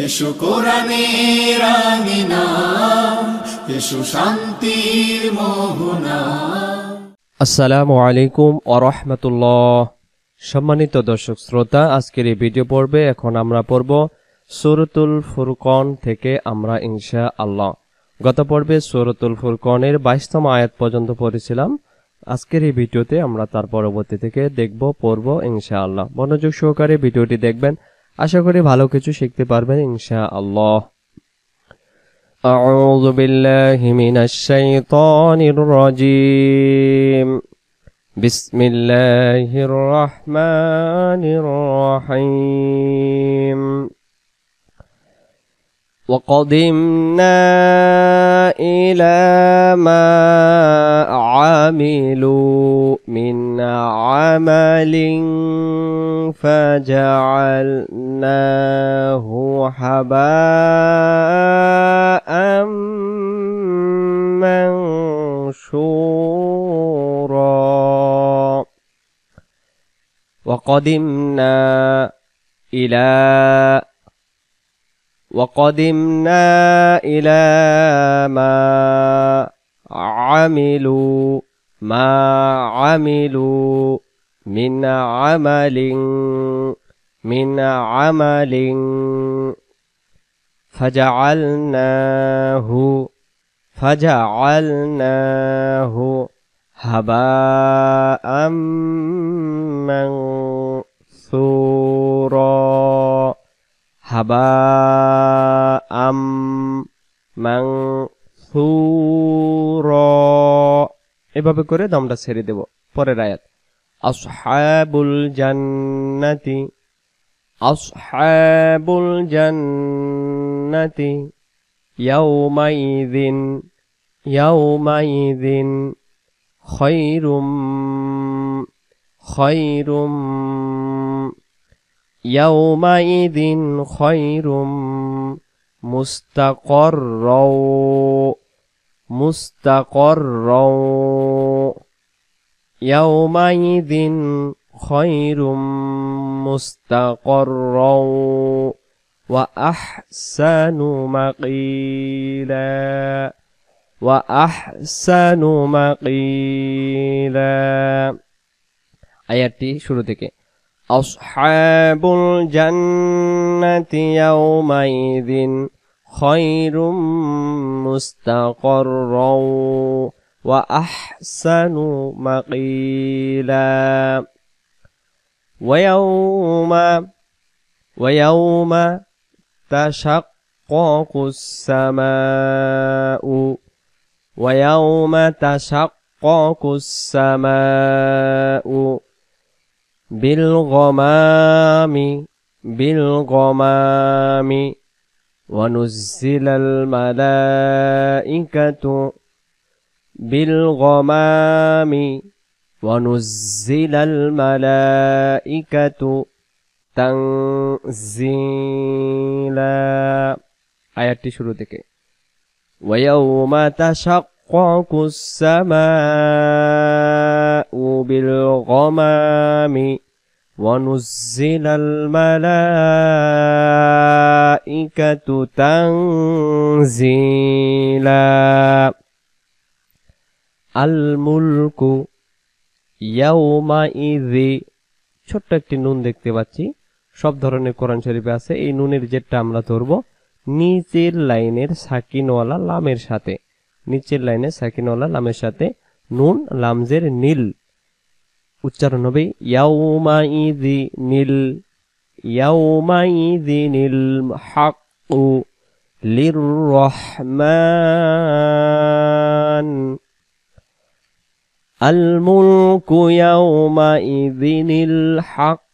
এসো কোরআনের আঙিনা, এসো শান্তির মোহনা। আসসালামু আলাইকুম ওয়া রাহমাতুল্লাহ। সম্মানিত দর্শক শ্রোতা, আজকের এই ভিডিও পর্বে এখন আমরা পড়ব সূরাতুল ফুরকান থেকে আমরা ইনশাআল্লাহ। গত পর্বে সূরাতুল ফুরকানের 22তম আয়াত পর্যন্ত পড়েছিলাম। আজকের এই ভিডিওতে আমরা তার পরবর্তী থেকে দেখব, পড়ব ইনশাআল্লাহ। মনোযোগ সহকারে ভিডিওটি দেখবেন, আশা করি ভালো কিছু শিখতে পারবেন ইনশাআল্লাহ। أعوذ بالله من الشيطان الرجيم. بسم الله الرحمن الرحيم. وقدمنا إلى ما عملوا من عمل فجعلناه هباء منثورا. وقدمنا إلى ما عملوا من عمل فجعلناه هباء منثورا. এভাবে করে দমটা ছেড়ে দেব। পরের আয়াত, আসহাবুল জান্নাতি ইয়াউমাইযিন খায়রুম মুস্তাকররা ওয়া আহসানু মাকিলা। আয়াতটি শুরু থেকে, আসহাবুল জান্নাতি ইয়াউমাইযিন খায়রুম মুস্তাকররা ওয়া আহসানু মাকিলা। ويوم تشقق السماء بالغمام ونزل الملائكة তানজিলা। আয়াতটি শুরু থেকে, ওয়ায়াউমা তাশাক্কাকুস সামাউ বিল গামামি ওয়া নুজ্জিলাল মালাইকাতু তানজিলা। আল মুলকু ইয়াউমাইযি, ছোট্ট একটি নুন দেখতে পাচ্ছি, সব ধরনের কোরআন শরীফে আছে। এই নুনের জেরটা আমরা ধরব নিচের লাইনের সাকিনওয়ালা লামের সাথে। নুন লামজের নীল উচ্চারণ হবে ইয়াউমাইযিনিল হাক্কু লিররহমান। আল মুলকু ইয়াউমাইযিনিল হাক্কু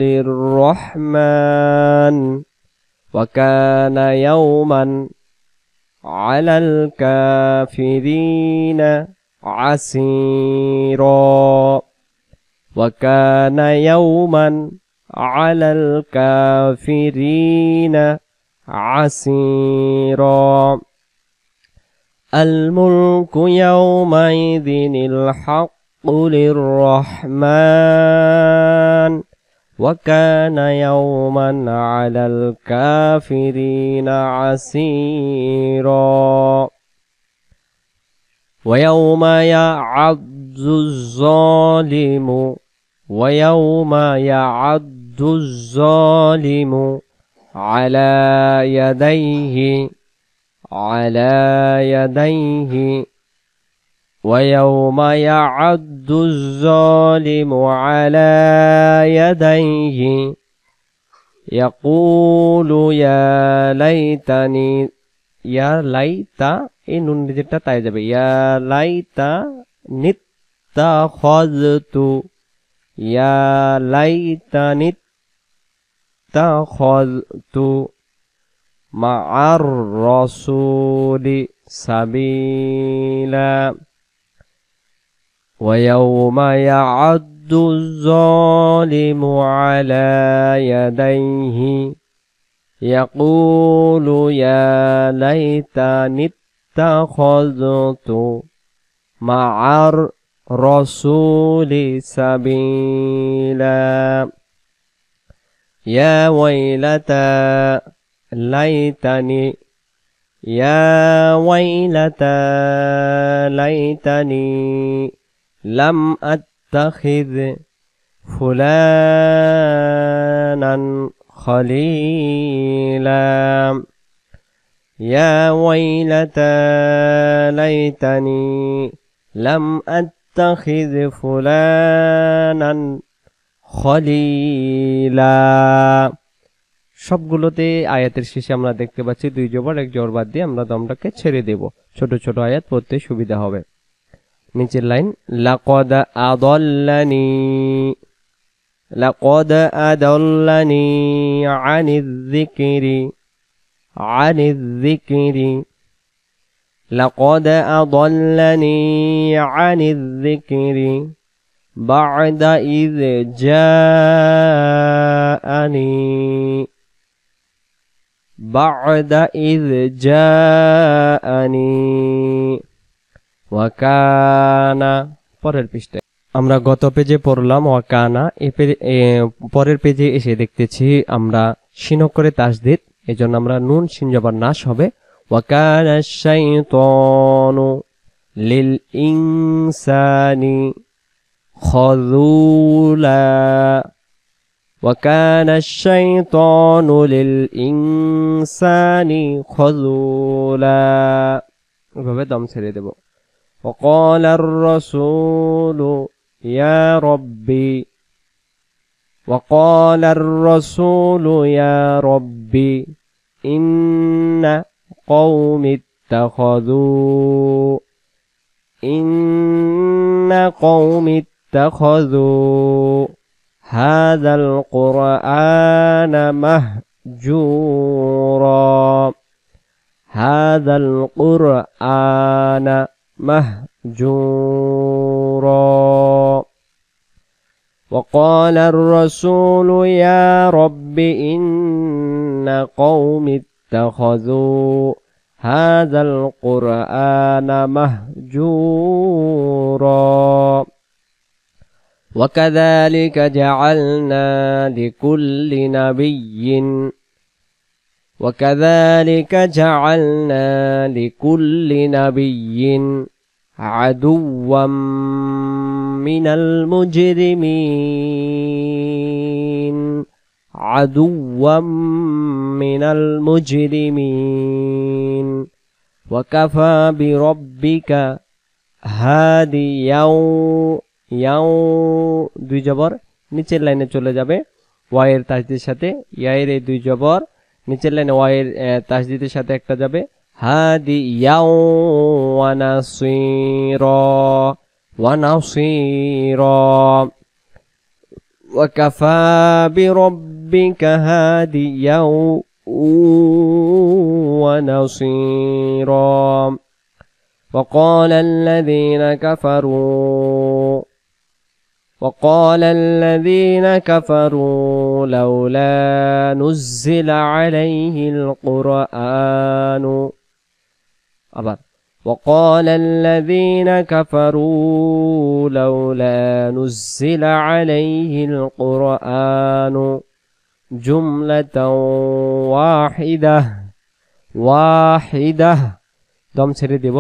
للرحمن وكان يوما على الكافرين عسيرا. وكان يوما على الكافرين عسيرا. الملك يومئذ الحق للرحمن وكان يوما على الكافرين عسيرا ويوم يعض الظالم ويوم يعض الظالم على يديه ويوم يعض الظالم على يديه يقول يا ليتني يا ليت এই নুন নিজেরটা তাই যাবে ইয়া লাইতা নিত্তাখাযতু ইয়া লাইতা নিত্তাখাযতু মা'আর রাসূলি সাবিলা ويوم يعض الظالم على يديه يقول يا ليتني اتخذت مع الرسول سبيلا يا ويلتى ليتني يا ويلتى ليتني لم أتخذ فلانا خليلا يا ويلتى ليتني لم أتخذ فلانا خليلا সবগুলোতে আয়াতের শেষে আমরা দেখতে পাচ্ছি দুই জবর এক জবর বাদ দিয়ে আমরা দমটাকে ছেড়ে দেব ছোট ছোট আয়াত পড়তে সুবিধা হবে নিচের লাইন লাকাদ আদাল্লানি আনিয যিকরি লাকাদ আদাল্লানি আনিয যিকরি বা'দা ইয জাআনি ওয়াকানা পরের পৃষ্ঠায় আমরা গত পেজে পড়লাম ওয়াকানা পরের পেজে এসে দেখতেছি আমরা শিন করে তাসদীদ এজন্য আমরা নুন শিন জবর নাশ হবে ওয়াকানা শাইতানু লিল ইনসানি খাযুলা وكان الشيطان للإنسان خذولا এভাবে দম ছেড়ে দেব وقال الرسول يا ربي إن قوم اتخذوا هذا القرآن مهجورا وقال الرسول يا رب إن قوم اتخذوا هذا القرآن مهجورا وكذلك جعلنا لكل نبي عدوا من المجرمين وكفى بربك هاديا দুই জবর নিচের লাইনে চলে যাবে ওয়াইয়ের তাসদীদের সাথে ইয়ায়ের এই দুই জবর নিচের লাইনে ওয়াইয়ের তাসদীদের সাথে একটা যাবে হাদিয়া ওয়া নাসীরা ওয়া কাফা বিরাব্বিকা হাদিয়া ওয়া নাসীরা وقال الذين كفروا لولا نزل عليه القرآن وقال الذين كفروا لولا نزل عليه القرآن جملة واحدة দম ছেড়ে দেব।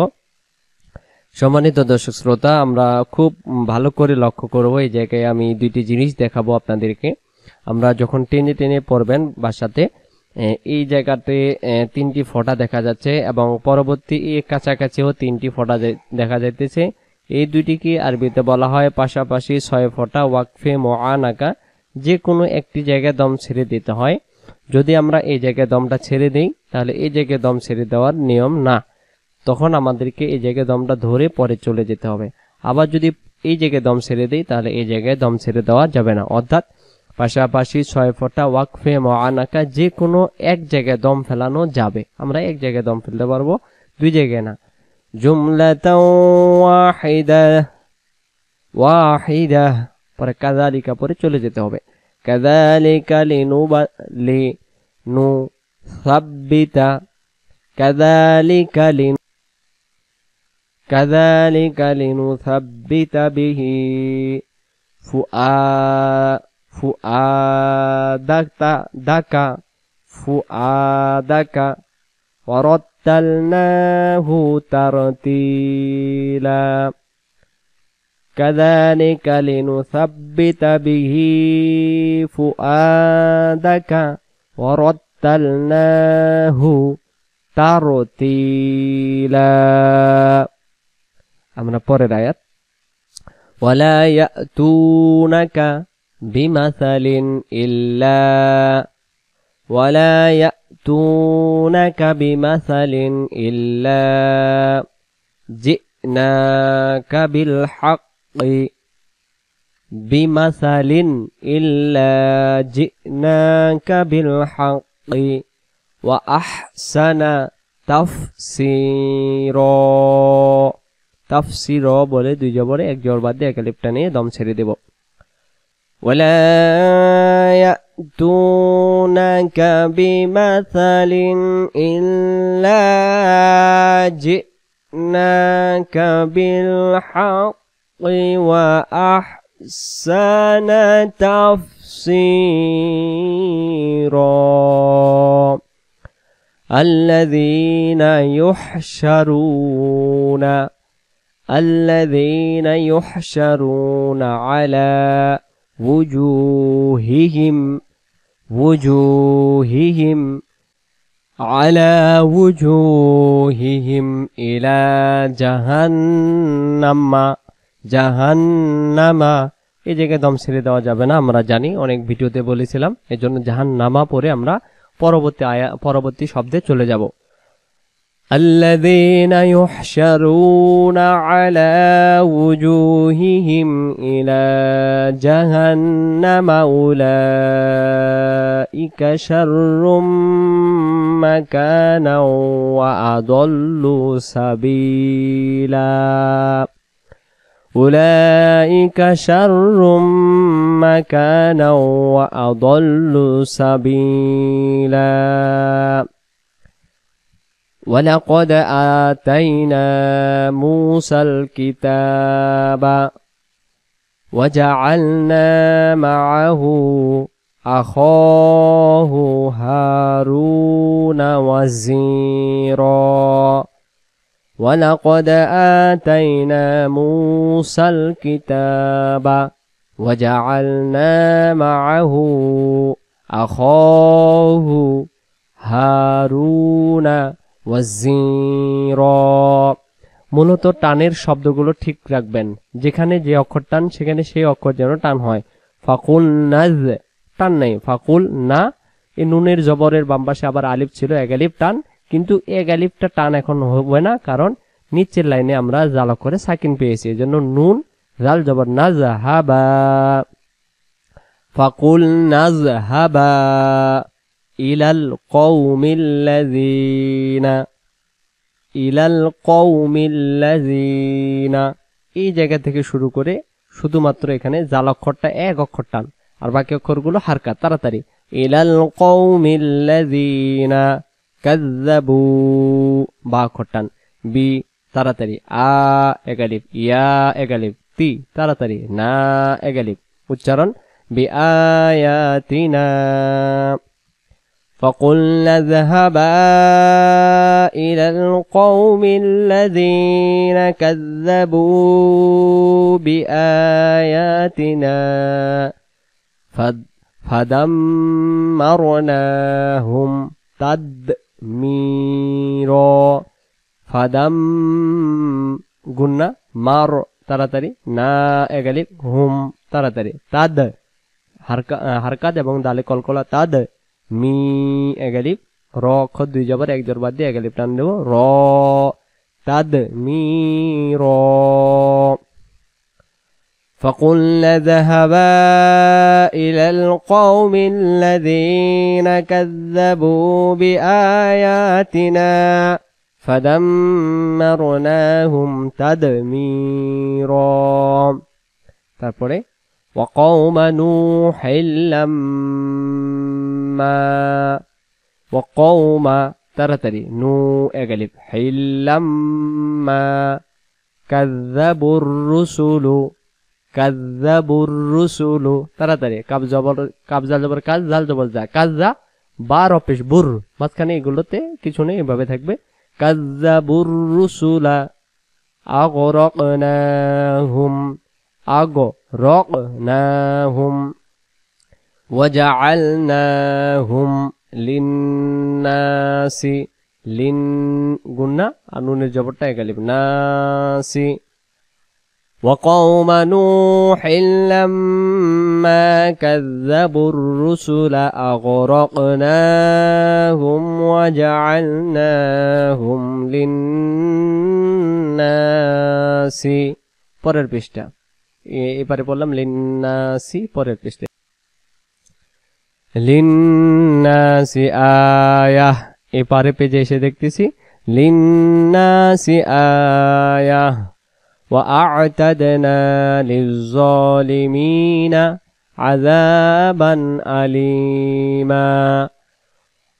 সম্মানিত দর্শক শ্রোতা, আমরা খুব ভালো করে লক্ষ্য করব। এই জায়গায় আমি দুইটি জিনিস দেখাবো আপনাদেরকে। আমরা যখন টেনে টেনে পড়বেন বাসাতে, এই জায়গাতে তিনটি ফোঁটা দেখা যাচ্ছে এবং পরবর্তী কাছাকাছিও তিনটি ফোঁটা দেখা যাইতেছে। এই দুইটিকে আরবিতে বলা হয় পাশাপাশি 6 ফোঁটা ওয়াকফে মুআনাকা। যে কোনো একটি জায়গায় দম ছেড়ে দিতে হয়। যদি আমরা এই জায়গায় দমটা ছেড়ে দিই তাহলে এই জায়গায় দম ছেড়ে দেওয়ার নিয়ম না, তখন আমাদেরকে এই জায়গায় দমটা ধরে পরে চলে যেতে হবে। আবার যদি এই জায়গায় দম ছেড়ে দিই তাহলে এই জায়গায় দম ছেড়ে দেওয়া যাবে না। অর্থাৎ পাশাপাশি 6 ফোঁটা ওয়াকফে মুআনাকা, যে কোনো এক জায়গায় দম ফেলানো যাবে। আমরা এক জায়গায় দম ফেলতে পারবো, দুই জায়গায় না। জুমলাতাও ওয়াহিদা পরে কাযালিকা পরে চলে যেতে হবে। কাযালিকা লিনুসাব্বিতা কাযালিকা লিনুসাব্বিতা বিহি ফুআদাকা ওয়ারাত্তালনাহু তারতিলা কাযালিকা লিনুসাব্বিতা বিহি ফুআদাকা ওয়ারাত্তালনাহু তারতিলা। আমরা পরের আয়াত, ওয়ালা ইয়াতুনাকা বিমাসালিন ইল্লা জিনাকা বিল হাক্কি বিমাসালিন ইল্লা জিনাকা বিল হাক্কি ওয়া আহসানা তাফসীরা বলে দুই জবরে এক জবর বাদ দিয়ে এক আলিফ টানিয়ে দম ছেড়ে দেব। ওয়ালা ইয়াতুনাকা বিমাসালিন ইল্লা জিনাকা বিল হাক্কি ওয়া আহসানা তাফসীরা الذين يحشرون على وجوههم إلى জাহান্নামা। এই জায়গায় দম ছেড়ে দেওয়া যাবে না, আমরা জানি, অনেক ভিডিওতে বলেছিলাম। এজন্য জাহান্নামা পরে আমরা পরবর্তী শব্দে চলে যাব। الذين يحشرون على وجوههم إلى جهنم أولئك شر مكانا وأضل سبيلا أولئك شر مكانا وأضل سبيلا ولقد آتينا موسى الكتاب وجعلنا معه أخاه هارون وزيرا ولقد آتينا موسى الكتاب وجعلنا معه أخاه هارون وزيرا। মূলত টানের শব্দগুলো ঠিক রাখবেন, যেখানে যে অক্ষর টান সেখানে সেই অক্ষর যেন টান হয়। ফাকুল নাজ টান নাই, ফাকুল না। এই নুনের জবরের বাম পাশে আবার আলিফ ছিল, এক আলিফ টান, কিন্তু এক আলিফটা টান এখন হবে না, কারণ নিচের লাইনে আমরা জাল করে সাকিন পেয়েছি, এজন্য নুন জাল জবর নাজহাবা। ফাকুল নাজহাবা ইলাল কওমিল্লাযিনা। এই জায়গা থেকে শুরু করে শুধুমাত্র এখানে জাল অক্ষরটা এক অক্ষর টান, আর বাকি অক্ষরগুলো হারকাত। তাড়াতাড়ি, ইলাল কওমিল্লাযিনা কাযযাবু, বা অক্ষর টান। তাড়াতাড়ি, আ এক আলিফ, ইয়া এক আলিফ, তি তাড়াতাড়ি, না এক আলিফ। উচ্চারণ বিআয়াতিনা। فقلنا اذهبا إلى القوم الذين كذبوا بآياتنا فدمرناهم تدميرا। গুন্না মার তাড়াতাড়ি, না এক আলিফ, হুম তাড়াতাড়ি, তাদ হারকাত এবং দালে কলকলা, তাদ মি এক আলিফ, র অক্ষর দুই জবর এক জবর বাদ দিয়ে এক আলিফ টান দেব, র তাদ মি র। فقلنا اذهبا إلى القوم الذين كذبوا بآياتنا فدمرناهم تدميرا। তারপরে وقوم نوح لما وقوم তাড়াতাড়ি, নু এক আলিফ, হিল্লাম্মা কাযযাবুর রুসুলু কাযযাবুর রুসুলু তাড়াতাড়ি, কাব জাল জবর কাজ, জাল জবর যা, কাযযা বা রপেশ বুর, মাঝখানে এগুলোতে কিছু নেই, এভাবে থাকবে। কাযযাবুর রুসুলা আগরাকনাহুম আগরাকনাহুম ওয়াজআলনাহুম লিন্নাসি, লিন গুন্না আর নুনের জবরটা এক আলিফ, নাসি। وقوم نوح لما كذبوا الرسل أغرقناهم وجعلناهم للناس। পরের পৃষ্ঠা, এবারে বললাম লিন্নাসি, পরের পৃষ্ঠা লিন্নাসি আয়াহ, এপারে পেজে এসে দেখতেছি লিন্নাসি আয়াহ। وأعتدنا للظالمين عذابا أليما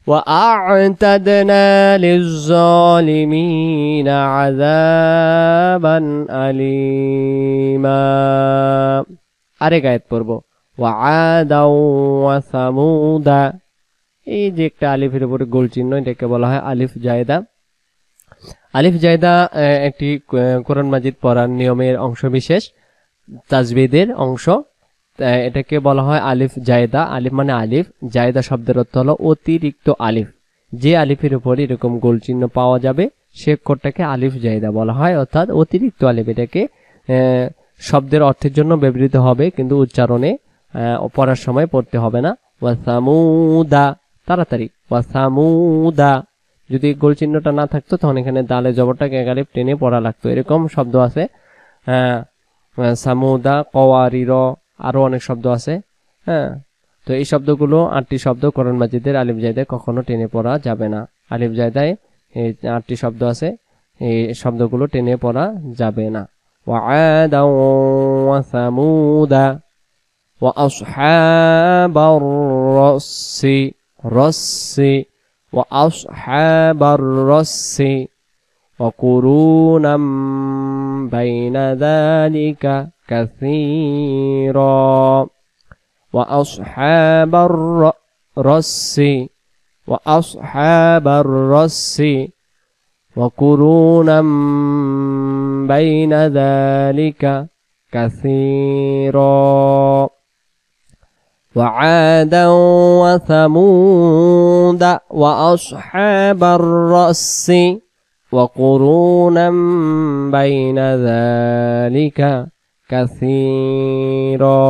وأعتدنا للظالمين عذابا أليما। আরেক আয়াত পড়ব, وعادا وثمودا। এই যে একটা আলিফের উপরে গোল চিহ্ন, এটাকে বলা হয় আলিফ জায়দা। আলিফ জায়দা একটি কোরআন মাজিদ পড়ার নিয়মের অংশ বিশেষ, তাজবিদের অংশ। এটাকে বলা হয় আলিফ জায়দা। আলিফ মানে আলিফ, জায়দা শব্দের অর্থ হলো অতিরিক্ত আলিফ। যে আলিফের উপর এরকম গোল চিহ্ন পাওয়া যাবে সে অক্ষরটাকে আলিফ জায়দা বলা হয়, অর্থাৎ অতিরিক্ত আলিফ। এটাকে শব্দের অর্থের জন্য ব্যবহৃত হবে, কিন্তু উচ্চারণে পড়ার সময় পড়তে হবে না। ওয়াসামুদা তাড়াতাড়ি, ওয়াসামুদা। যদি গোল চিহ্নটা না থাকতো তখন এখানে দালে জবরটাকে এক আলিফ টেনে পড়া লাগতো। এরকম শব্দ আছে, সামুদা, কওয়ারির, আরো অনেক শব্দ আছে। হ্যাঁ, তো এই শব্দগুলো 8টি শব্দ কোরআন মাজিদের আলিফ জায়দায় কখনো টেনে পড়া যাবে না। আলিফ জায়দায় এই 8টি শব্দ আছে, এই শব্দগুলো টেনে পড়া যাবে না। وعادا وثمودا وأصحاب الرس رس وأصحاب الرس وقرونا بين ذلك كثيرا وأصحاب الرس وأصحاب الرس وقرونا بين ذلك كثيرا وعادا وثمود وأصحاب الرس وقرونا بين ذلك كثيرا।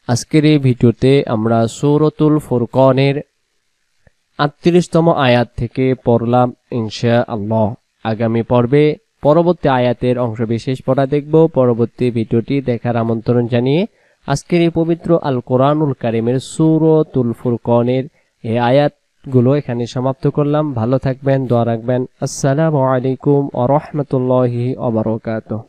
আজকের এই ভিডিওতে আমরা সূরাতুল ফুরকানের 38তম আয়াত থেকে পড়লাম ইনশাআল্লাহ। আগামী পর্বে পরবর্তী আয়াতের অংশবিশেষ পড়া দেখব। পরবর্তী ভিডিওটি দেখার আমন্ত্রণ জানিয়ে আজকের এই পবিত্র আল কোরআনুল কারীমের সূরাতুল ফুরকানের এই আয়াতগুলো এখানে সমাপ্ত করলাম। ভালো থাকবেন, দোয়া রাখবেন। আসসালামু আলাইকুম ওয়া রাহমাতুল্লাহি ওয়া বারাকাতুহু।